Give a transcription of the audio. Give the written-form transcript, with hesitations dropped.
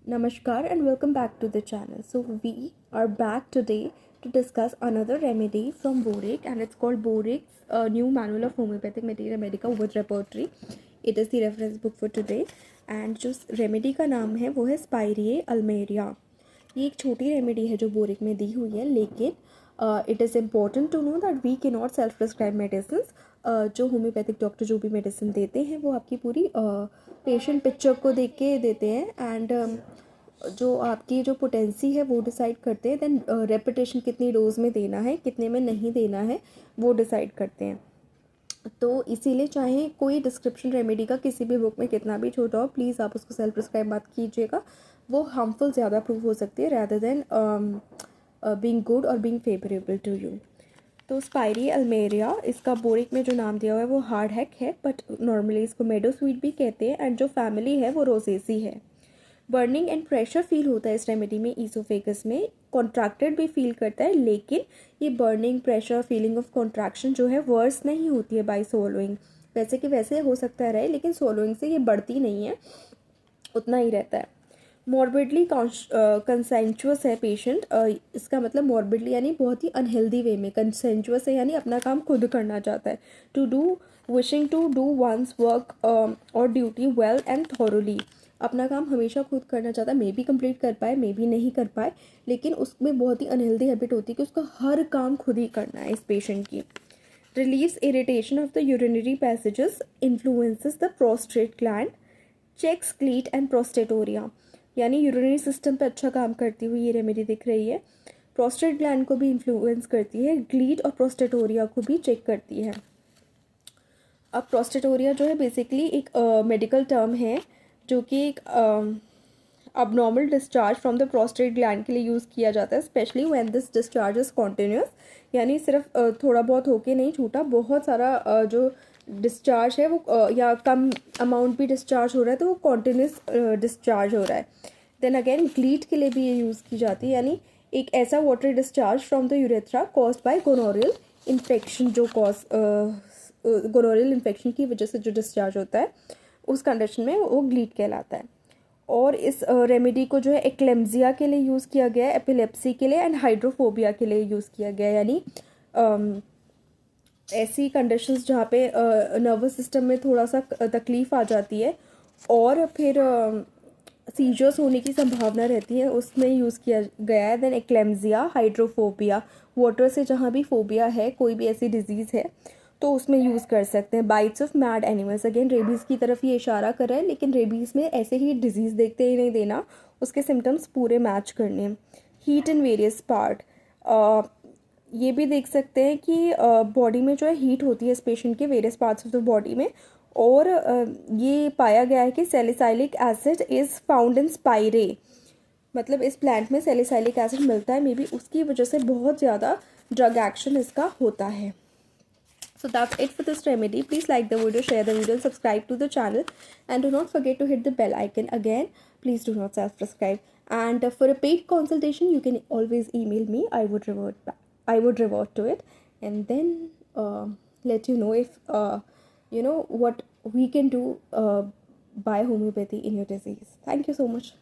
Namaskar and welcome back to the channel. So we are back today to discuss another remedy from Boric, and it's called Boric's New Manual of Homeopathic Materia Medica with Repertory. It is the reference book for today, and जो remedy का नाम है वो है स्पायरिए Almeria. ये एक छोटी remedy है जो बोरिक में दी हुई है, लेकिन it is important to know that we can not self prescribe medicine. जो होम्योपैथिक डॉक्टर जो भी मेडिसिन देते हैं वो आपकी पूरी पेशेंट पिक्चर को देख के देते हैं, एंड जो आपकी जो पोटेंसी है वो डिसाइड करते हैं. देन रेपिटेशन कितनी डोज में देना है, कितने में नहीं देना है, वो डिसाइड करते हैं. तो इसीलिए चाहे कोई डिस्क्रिप्शन रेमेडी का किसी भी बुक में कितना भी छोटा हो, प्लीज़ आप उसको सेल्फ प्रिस्क्राइब मत कीजिएगा. वो हार्मफुल ज़्यादा प्रूव हो सकती है रैदर देन बीइंग गुड और बीइंग फेवरेबल टू यू. तो स्पायरी अल्मेरिया, इसका बोरिक में जो नाम दिया हुआ है वो हार्ड हैक है, बट नॉर्मली इसको मेडो स्वीट भी कहते हैं, एंड जो फैमिली है वो रोजेसी है. बर्निंग एंड प्रेशर फील होता है इस रेमेडी में. ईसोफेगस में कॉन्ट्रैक्टेड भी फील करता है, लेकिन ये burning, pressure, feeling of contraction जो है वर्स नहीं होती है बाय सोलोइंग. वैसे कि वैसे हो सकता रहे, लेकिन सोलोइंग से ये बढ़ती नहीं है, उतना ही रहता है. मॉर्बिडली कंसेंचुअस है पेशेंट. इसका मतलब मॉर्बिडली यानी बहुत ही अनहेल्दी वे में. कंसेंचुअस है यानी अपना काम खुद करना चाहता है. To do, wishing to do one's work और ड्यूटी वेल एंड थॉरोली. अपना काम हमेशा खुद करना चाहता है, मे बी कंप्लीट कर पाए, मे बी नहीं कर पाए, लेकिन उसमें बहुत ही अनहेल्दी हैबिट होती है कि उसका हर काम खुद ही करना है इस पेशेंट की. Relieves irritation of the urinary passages, influences the prostate gland, checks gleet and prostatorrhoea. यानी यूरिनरी सिस्टम पे अच्छा काम करती हुई ये रेमेडी दिख रही है. प्रोस्टेट ग्लैंड को भी इन्फ्लुएंस करती है, ग्लीट और प्रोस्टेटोरिया को भी चेक करती है. अब प्रोस्टेटोरिया जो है बेसिकली एक मेडिकल टर्म है जो कि एक abnormal discharge from the prostate gland के लिए यूज़ किया जाता है, specially when this discharge is continuous. यानी सिर्फ थोड़ा बहुत होके नहीं छूटा, बहुत सारा जो डिस्चार्ज है वो या कम अमाउंट भी डिस्चार्ज हो रहा है तो वो कॉन्टिन्यूस डिस्चार्ज हो रहा है. देन अगेन ग्लीट के लिए भी ये यूज़ की जाती है, यानी एक ऐसा water discharge from the urethra caused by gonorrhoeal infection, जो गोनोरियल इन्फेक्शन की वजह से जो डिस्चार्ज होता है उस कंडीशन में वो ग्लीट कहलाता है. और इस रेमेडी को जो है एक्लेम्जिया के लिए यूज़ किया गया है, एपिलेप्सी के लिए एंड हाइड्रोफोबिया के लिए यूज़ किया गया है. यानी ऐसी कंडीशंस जहाँ पे नर्वस सिस्टम में थोड़ा सा तकलीफ़ आ जाती है और फिर सीजर्स होने की संभावना रहती है, उसमें यूज़ किया गया है. देन एक्लेम्जिया, हाइड्रोफोबिया, वाटर से जहाँ भी फोबिया है, कोई भी ऐसी डिजीज़ है तो उसमें यूज़ कर सकते हैं. Bytes of mad animals, again rabies की तरफ ये इशारा कर रहा है, लेकिन रेबीज़ में ऐसे ही डिजीज़ देखते ही नहीं देना, उसके सिम्टम्स पूरे मैच करने. हीट इन वेरियस पार्ट, ये भी देख सकते हैं कि बॉडी में जो है हीट होती है इस पेशेंट के various parts of the body में. और ये पाया गया है कि salicylic acid is found in spiraea, मतलब इस प्लांट में सैलिसाइलिक एसिड मिलता है, मे बी उसकी वजह से बहुत ज़्यादा ड्रग एक्शन इसका होता है. So that's it for this remedy. Please like the video, share the video, and subscribe to the channel. And do not forget to hit the bell icon. Again, please do not self-prescribe. And for a paid consultation, you can always email me. I would revert back. I would revert to it, and then let you know if what we can do by homeopathy in your disease. Thank you so much.